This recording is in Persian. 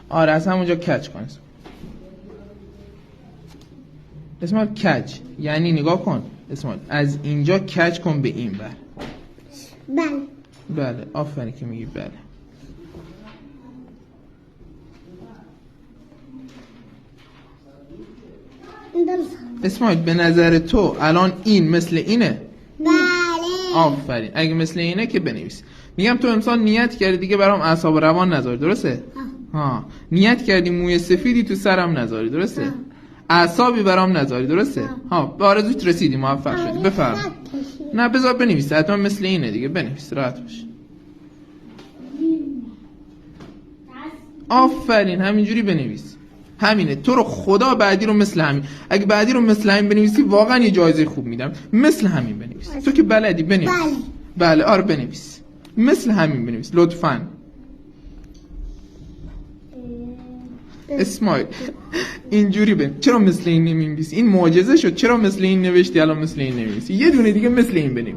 آره از همونجا کج کن. اسمال کج یعنی نگاه کن اسمال از اینجا کج کن به این بر. بله آفرین که میگی بله. اسماعیل به نظر تو الان این مثل اینه؟ بله. آفرین. اگه مثل اینه که بنویس. میگم تو امسال نیت کردی دیگه برام اعصاب روان نذاری درسته؟ ها. نیت کردی موی سفیدی تو سرم نذاری درسته؟ اعصابی برام نذاری درسته؟ ها. به آرزوت رسیدی موفق شدی. بفرم. نه بذار بنویس. حتما مثل اینه دیگه بنویس راحت باش. آفرین همینجوری بنویس. همینه. تو رو خدا بعدی رو مثل همین. اگه بعدی رو مثل همین بنویسی واقعا یه جایزه خوب میدم. مثل همین بنویس. تو که بلدی بنویس. بله آره بنویس. مثل همین بنویس لطفاً. اسماعیل اینجوری بنویس. چرا مثل این نمی‌نویسی؟ این معجزه شد. چرا مثل این نوشتی الان مثل این نمی‌نویسی؟ یه دونه دیگه مثل این بنویس.